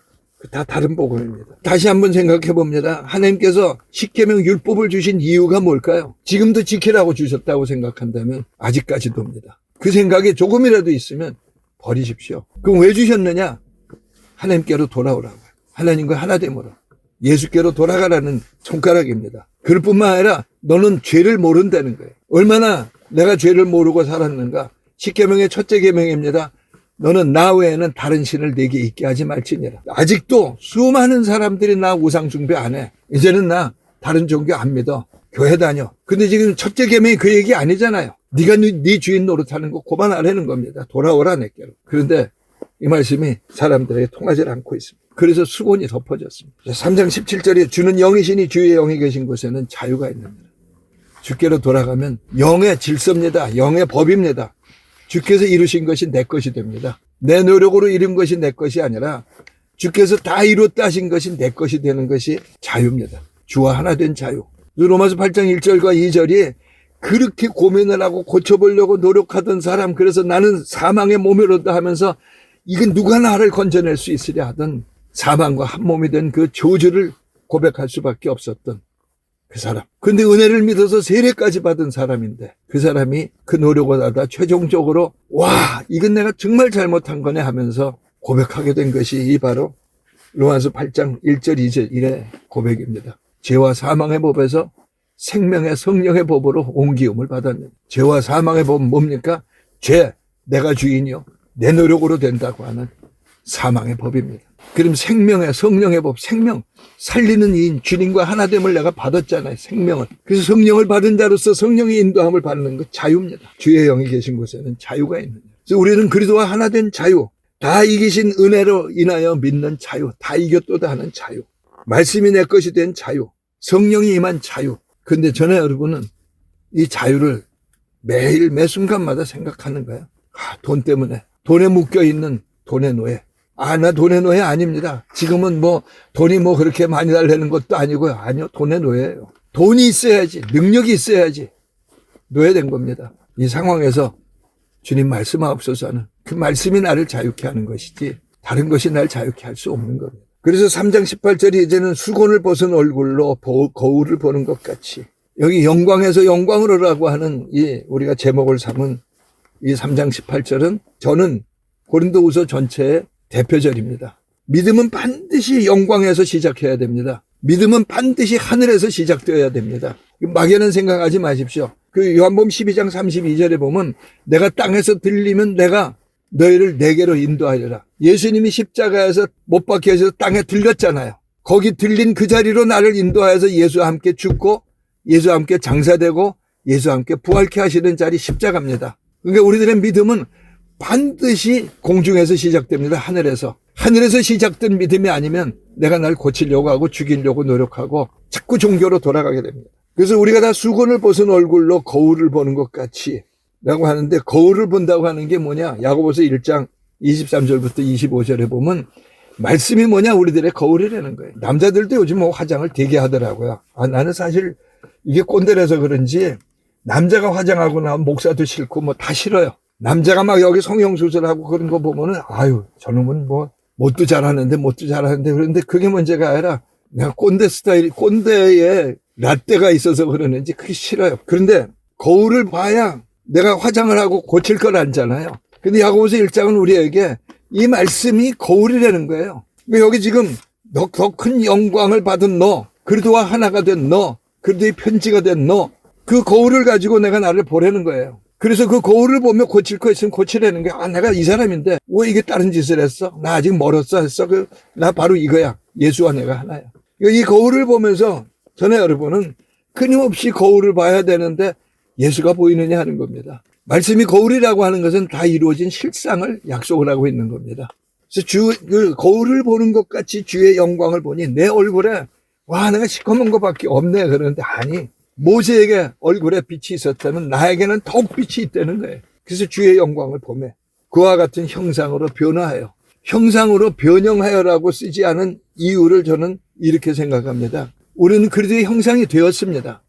[SPEAKER 2] 다 다른 복음입니다. 다시 한번 생각해 봅니다. 하나님께서 십계명 율법을 주신 이유가 뭘까요? 지금도 지키라고 주셨다고 생각한다면 아직까지도입니다. 그 생각이 조금이라도 있으면 버리십시오. 그럼 왜 주셨느냐? 하나님께로 돌아오라고. 하나님과 하나됨으로. 예수께로 돌아가라는 손가락입니다. 그럴 뿐만 아니라 너는 죄를 모른다는 거예요. 얼마나 내가 죄를 모르고 살았는가. 십계명의 첫째 계명입니다. 너는 나 외에는 다른 신을 내게 있게 하지 말지니라. 아직도 수많은 사람들이 나 우상 숭배 안 해. 이제는 나 다른 종교 안 믿어. 교회 다녀. 근데 지금 첫째 계명이 그 얘기 아니잖아요. 네가 네 주인 노릇하는 거 그만하라는 겁니다. 돌아오라 내게로. 그런데 이 말씀이 사람들에게 통하지 않고 있습니다. 그래서 수곤이 덮어졌습니다. 3장 17절에 주는 영이시니 주의 영이 계신 곳에는 자유가 있느니라. 주께로 돌아가면 영의 질서입니다. 영의 법입니다. 주께서 이루신 것이 내 것이 됩니다. 내 노력으로 이룬 것이 내 것이 아니라 주께서 다 이뤘다 하신 것이 내 것이 되는 것이 자유입니다. 주와 하나 된 자유. 로마서 8장 1절과 2절이 그렇게 고민을 하고 고쳐보려고 노력하던 사람, 그래서 나는 사망의 몸이로다 하면서 이건 누가 나를 건져낼 수 있으랴 하던 사망과 한 몸이 된 그 저주를 고백할 수밖에 없었던 그 사람. 근데 은혜를 믿어서 세례까지 받은 사람인데 그 사람이 그 노력을 하다 최종적으로 와, 이건 내가 정말 잘못한 거네 하면서 고백하게 된 것이 이 바로 로마서 8장 1절 2절 1의 고백입니다. 죄와 사망의 법에서 생명의 성령의 법으로 옮기움을 받았는. 죄와 사망의 법은 뭡니까? 죄, 내가 주인이요. 내 노력으로 된다고 하는 사망의 법입니다. 그럼 생명의 성령의 법, 생명, 살리는 이인, 주님과 하나됨을 내가 받았잖아요. 생명을. 그래서 성령을 받은 자로서 성령의 인도함을 받는 것 자유입니다. 주의 영이 계신 곳에는 자유가 있느냐. 그래서 우리는 그리스도와 하나된 자유, 다 이기신 은혜로 인하여 믿는 자유, 다 이겼도다 하는 자유, 말씀이 내 것이 된 자유, 성령이 임한 자유. 근데 저는 여러분은 이 자유를 매일 매 순간마다 생각하는 거예요. 돈 때문에, 돈에 묶여있는 돈의 노예. 나 돈의 노예 아닙니다. 지금은 돈이 그렇게 많이 달라는 것도 아니고요. 아니요, 돈의 노예예요. 돈이 있어야지, 능력이 있어야지 노예된 겁니다. 이 상황에서 주님 말씀하옵소서 하는 그 말씀이 나를 자유케 하는 것이지 다른 것이 날 자유케 할 수 없는 겁니다. 그래서 3장 18절이 이제는 수곤을 벗은 얼굴로 거울을 보는 것 같이, 여기 영광에서 영광으로라고 하는 우리가 제목을 삼은 이 3장 18절은 저는 고린도후서 전체의 대표절입니다. 믿음은 반드시 영광에서 시작해야 됩니다. 믿음은 반드시 하늘에서 시작되어야 됩니다. 막연한 생각하지 마십시오. 그 요한복음 12장 32절에 보면 내가 땅에서 들리면 내가 너희를 내게로 인도하리라. 예수님이 십자가에서 못 박혀서 땅에 들렸잖아요. 거기 들린 그 자리로 나를 인도하여서 예수와 함께 죽고 예수와 함께 장사되고 예수와 함께 부활케 하시는 자리 십자가입니다. 그러니까 우리들의 믿음은 반드시 공중에서 시작됩니다. 하늘에서. 하늘에서 시작된 믿음이 아니면 내가 날 고치려고 하고 죽이려고 노력하고 자꾸 종교로 돌아가게 됩니다. 그래서 우리가 다 수건을 벗은 얼굴로 거울을 보는 것 같이 라고 하는데, 거울을 본다고 하는 게 뭐냐? 야고보서 1장 23절부터 25절에 보면 말씀이 뭐냐? 우리들의 거울이라는 거예요. 남자들도 요즘 화장을 되게 하더라고요. 나는 사실 이게 꼰대라서 그런지 남자가 화장하고 나면 목사도 싫고 다 싫어요. 남자가 막 여기 성형수술하고 그런 거 보면은 저놈은 못도 잘하는데 그런데 그게 문제가 아니라 내가 꼰대 스타일, 꼰대에 라떼가 있어서 그러는지 그게 싫어요. 그런데 거울을 봐야 내가 화장을 하고 고칠 걸 알잖아요. 근데 야고보서 1장은 우리에게 이 말씀이 거울이라는 거예요. 여기 지금 더 큰 영광을 받은 너, 그리스도와 하나가 된 너, 그리스도의 편지가 된 너, 그 거울을 가지고 내가 나를 보라는 거예요. 그래서 그 거울을 보며 고칠 거 있으면 고치라는 거야. 내가 이 사람인데 왜 이게 다른 짓을 했어? 나 아직 멀었어 했어. 나 바로 이거야. 예수와 내가 하나야. 이 거울을 보면서 전에 여러분은 끊임없이 거울을 봐야 되는데 예수가 보이느냐 하는 겁니다. 말씀이 거울이라고 하는 것은 다 이루어진 실상을 약속을 하고 있는 겁니다. 그래서 그 거울을 보는 것 같이 주의 영광을 보니 내 얼굴에 내가 시커먼 것밖에 없네. 그러는데 아니, 모세에게 얼굴에 빛이 있었다면 나에게는 더욱 빛이 있다는 거예요. 그래서 주의 영광을 보며 그와 같은 형상으로 변화하여, 형상으로 변형하여라고 쓰지 않은 이유를 저는 이렇게 생각합니다. 우리는 그리스도의 형상이 되었습니다.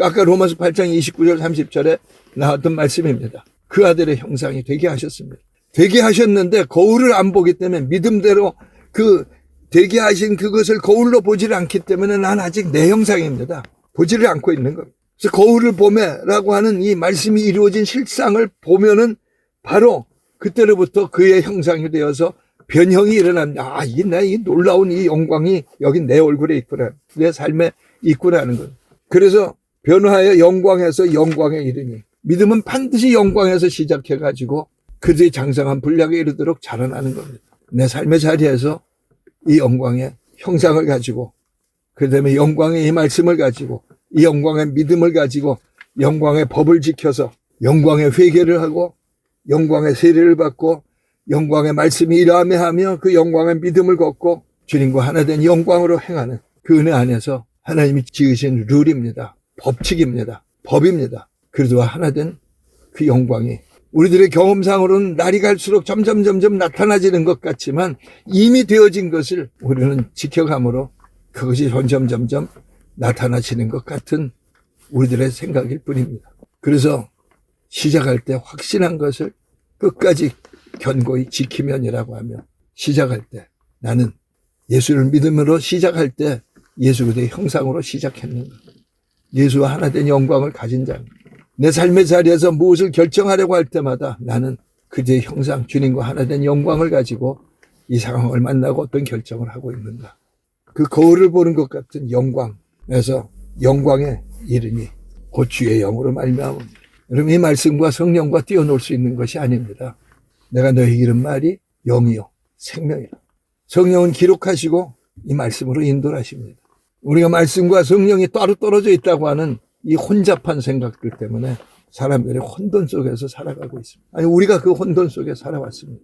[SPEAKER 2] 아까 로마서 8장 29절 30절에 나왔던 말씀입니다. 그 아들의 형상이 되게 하셨습니다. 되게 하셨는데 거울을 안 보기 때문에 믿음대로 그 되게 하신 그것을 거울로 보지를 않기 때문에 난 아직 내 형상입니다. 보지를 않고 있는 겁니다. 그래서 거울을 보매라고 하는 이 말씀이 이루어진 실상을 보면은 바로 그때로부터 그의 형상이 되어서 변형이 일어납니다. 아, 이 놀라운 이 영광이 여기 내 얼굴에 있구나. 내 삶에 있구나는 거예요. 그래서 변화하여 영광에서 영광에 이르니, 믿음은 반드시 영광에서 시작해가지고 그들의 장성한 분량에 이르도록 자라나는 겁니다. 내 삶의 자리에서 이 영광의 형상을 가지고, 그 다음에 영광의 이 말씀을 가지고, 이 영광의 믿음을 가지고, 영광의 법을 지켜서 영광의 회개를 하고, 영광의 세례를 받고, 영광의 말씀이 일함에 하며 그 영광의 믿음을 걷고 주님과 하나 된 영광으로 행하는 그 은혜 안에서 하나님이 지으신 룰입니다. 법칙입니다. 법입니다. 그리스도와 하나 된 그 영광이 우리들의 경험상으로는 날이 갈수록 점점 나타나지는 것 같지만 이미 되어진 것을 우리는 지켜감으로 그것이 점점 나타나지는 것 같은 우리들의 생각일 뿐입니다. 그래서 시작할 때 확신한 것을 끝까지 견고히 지키면이라고 하며, 시작할 때 나는 예수를 믿음으로 시작할 때 예수 그대의 형상으로 시작했는가. 예수와 하나 된 영광을 가진 자입니다. 내 삶의 자리에서 무엇을 결정하려고 할 때마다 나는 그대의 형상, 주님과 하나 된 영광을 가지고 이 상황을 만나고 어떤 결정을 하고 있는가. 그 거울을 보는 것 같은 영광에서 영광에 이르니 곧 주의 영으로 말미암습니다. 여러분, 이 말씀과 성령과 뛰어놀 수 있는 것이 아닙니다. 내가 너에게 이른 말이 영이요 생명이라. 성령은 기록하시고 이 말씀으로 인도를 하십니다. 우리가 말씀과 성령이 따로 떨어져 있다고 하는 이 혼잡한 생각들 때문에 사람들이 혼돈 속에서 살아가고 있습니다. 아니, 우리가 그 혼돈 속에 살아왔습니다.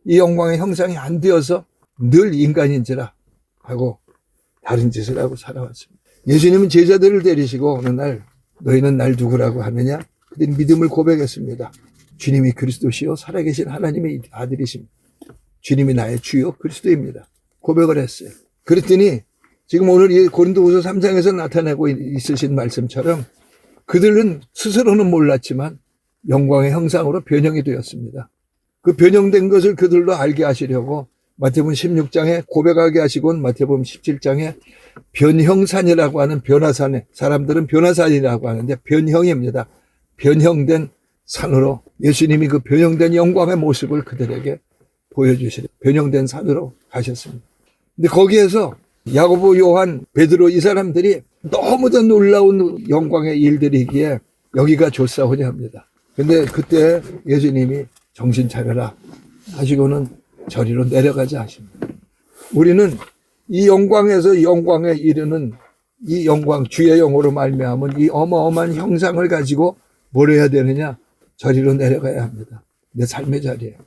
[SPEAKER 2] 이 영광의 형상이 안 되어서 늘 인간인지라 하고 다른 짓을 하고 살아왔습니다. 예수님은 제자들을 데리시고 어느 날 너희는 날 누구라고 하느냐? 그들이 믿음을 고백했습니다. 주님이 그리스도시요 살아계신 하나님의 아들이십니다. 주님이 나의 주요 그리스도입니다. 고백을 했어요. 그랬더니 지금 오늘 이 고린도후서 3장에서 나타내고 있으신 말씀처럼 그들은 스스로는 몰랐지만 영광의 형상으로 변형이 되었습니다. 그 변형된 것을 그들도 알게 하시려고 마태복음 16장에 고백하게 하시고 마태복음 17장에 변형산이라고 하는 변화산에, 사람들은 변화산이라고 하는데 변형입니다. 변형된 산으로 예수님이 그 변형된 영광의 모습을 그들에게 보여주시려 변형된 산으로 가셨습니다. 근데 거기에서 야고보, 요한, 베드로 이 사람들이 너무도 놀라운 영광의 일들이기에 여기가 좋사오냐 합니다. 근데 그때 예수님이 정신 차려라 하시고는 저리로 내려가자 하십니다. 우리는 이 영광에서 영광에 이르는 이 영광, 주의 영으로 말미암은 이 어마어마한 형상을 가지고 뭘 해야 되느냐? 저리로 내려가야 합니다. 내 삶의 자리에.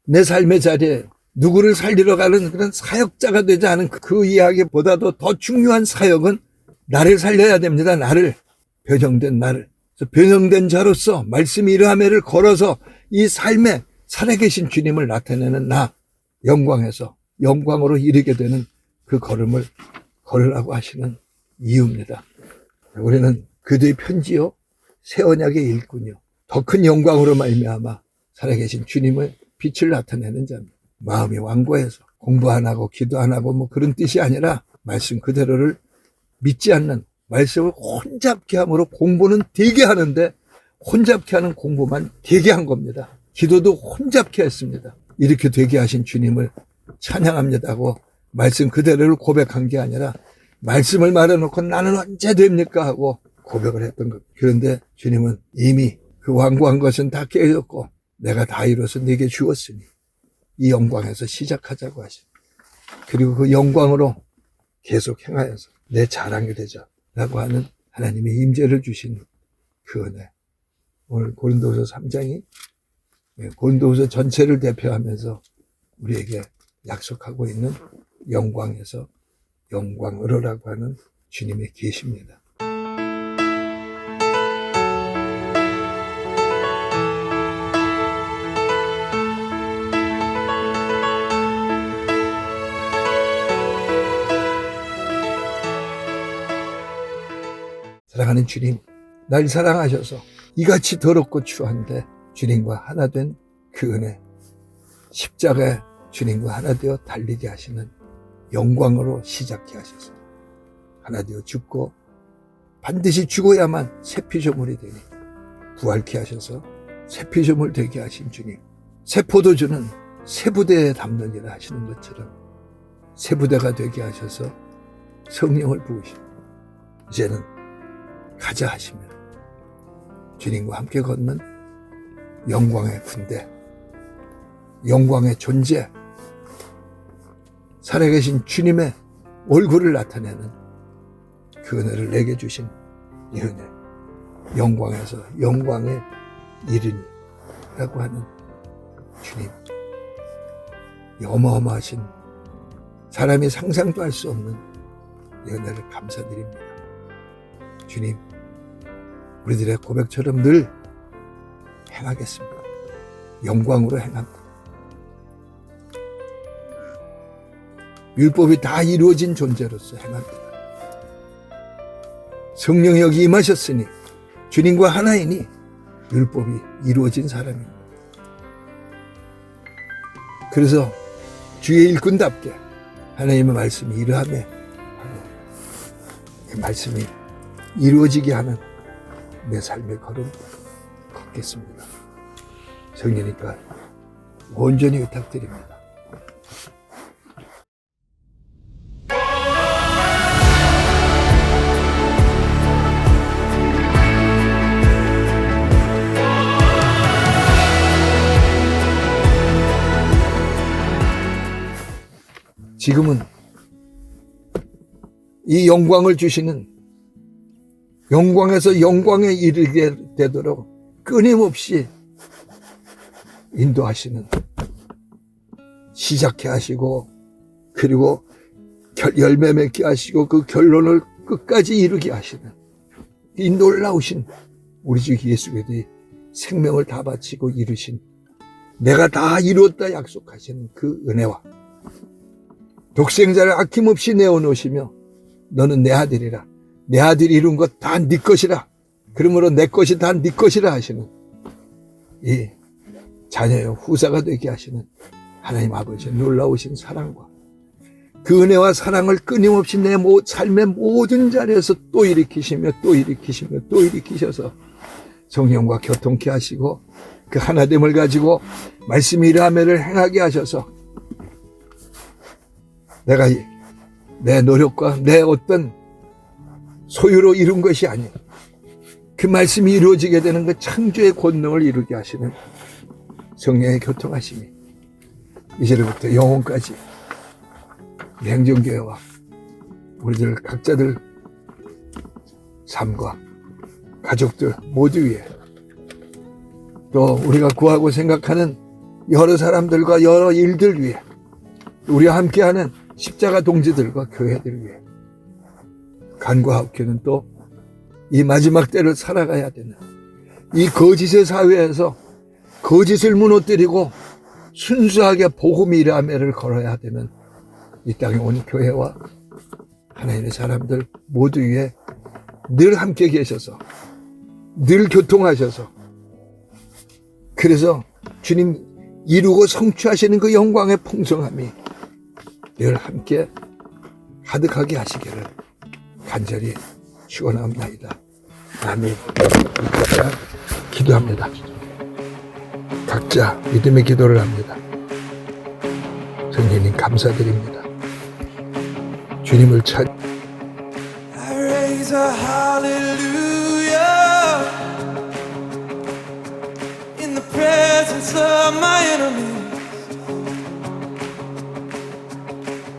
[SPEAKER 2] 내 삶의 자리에 누구를 살리러 가는 그런 사역자가 되지 않은 그 이야기보다도 더 중요한 사역은 나를 살려야 됩니다. 나를. 변형된 나를. 그래서 변형된 자로서 말씀이 이러하매를 걸어서 이 삶에 살아계신 주님을 나타내는 나, 영광에서 영광으로 이르게 되는 그 걸음을 걸으라고 하시는 이유입니다. 우리는 그들의 편지요, 새 언약의 일꾼이요, 더 큰 영광으로 말미암아 살아계신 주님의 빛을 나타내는 자입니다. 마음이 완고해서 공부 안 하고 기도 안 하고 뭐 그런 뜻이 아니라 말씀 그대로를 믿지 않는, 말씀을 혼잡케 함으로 공부는 되게 하는데 혼잡케 하는 공부만 되게 한 겁니다. 기도도 혼잡케 했습니다. 이렇게 되게 하신 주님을 찬양합니다고 말씀 그대로를 고백한 게 아니라 말씀을 말해놓고 나는 언제 됩니까 하고 고백을 했던 겁니다. 그런데 주님은 이미 그 완고한 것은 다 깨졌고 내가 다 이뤄서 네게 주었으니 이 영광에서 시작하자고 하십니다. 그리고 그 영광으로 계속 행하여서 내 자랑이 되자라고 하는 하나님의 임재를 주신 그 은혜. 오늘 고린도후서 3장이 고린도후서 전체를 대표하면서 우리에게 약속하고 있는 영광에서 영광으로라고 하는 주님의 계시입니다. 사랑하는 주님, 날 사랑하셔서 이같이 더럽고 추한데 주님과 하나 된 그 은혜, 십자가에 주님과 하나 되어 달리게 하시는 영광으로 시작해 하셔서 하나 되어 죽고 반드시 죽어야만 새 피조물이 되니 부활케 하셔서 새 피조물 되게 하신 주님, 새 포도주는 새 부대에 담느니라 하시는 것처럼 새 부대가 되게 하셔서 성령을 부으시고 이제는 가자 하시면 주님과 함께 걷는 영광의 군대, 영광의 존재, 살아계신 주님의 얼굴을 나타내는 그 은혜를 내게 주신 이 은혜, 영광에서 영광에 이르니라고 하는 주님, 이 어마어마하신 사람이 상상도 할 수 없는 이 은혜를 감사드립니다. 주님, 우리들의 고백처럼 늘 행하겠습니다. 영광으로 행합니다. 율법이 다 이루어진 존재로서 행합니다. 성령이 여기 임하셨으니 주님과 하나이니 율법이 이루어진 사람입니다. 그래서 주의 일꾼답게 하나님의 말씀이 이러하며 그 말씀이 이루어지게 하는 내 삶의 걸음 걷겠습니다. 성령이니까 온전히 부탁드립니다. 지금은 이 영광을 주시는 영광에서 영광에 이르게 되도록 끊임없이 인도하시는, 시작해 하시고 그리고 열매 맺게 하시고 그 결론을 끝까지 이루게 하시는 이 놀라우신 우리 주 예수 그리스도의 생명을 다 바치고 이루신, 내가 다 이루었다 약속하시는 그 은혜와 독생자를 아낌없이 내어놓으시며 너는 내 아들이라, 내 아들이 이룬 것 다 네 것이라, 그러므로 내 것이 다 네 것이라 하시는 이 자녀의 후사가 되게 하시는 하나님 아버지의 놀라우신 사랑과 그 은혜와 사랑을 끊임없이 내 삶의 모든 자리에서 또 일으키시며 또 일으키시며 또 일으키셔서 성령과 교통케 하시고 그 하나됨을 가지고 말씀이 이러하매를 행하게 하셔서 내가 내 노력과 내 어떤 소유로 이룬 것이 아닌 그 말씀이 이루어지게 되는 그 창조의 권능을 이루게 하시는 성령의 교통하심이 이제부터 영혼까지 행정교회와 우리들 각자들 삶과 가족들 모두 위에 또 우리가 구하고 생각하는 여러 사람들과 여러 일들 위에 우리와 함께하는 십자가 동지들과 교회들 위해 간과학교는 또 이 마지막 때를 살아가야 되는 이 거짓의 사회에서 거짓을 무너뜨리고 순수하게 복음이 일하매를 걸어야 되는 이 땅에 온 교회와 하나님의 사람들 모두 위에 늘 함께 계셔서 늘 교통하셔서 그래서 주님 이루고 성취하시는 그 영광의 풍성함이 늘 함께 가득하게 하시기를 간절히 축원합니다. 아멘. 기도합니다. 각자 믿음의 기도를 합니다. 성령님 감사드립니다. 주님을 찾.
[SPEAKER 1] I raise a hallelujah in the presence of my enemies.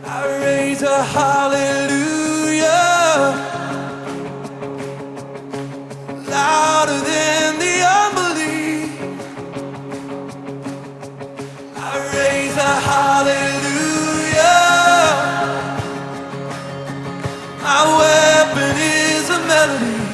[SPEAKER 1] I raise a hallelujah louder than the unbelief. I raise a hallelujah. My weapon is a melody.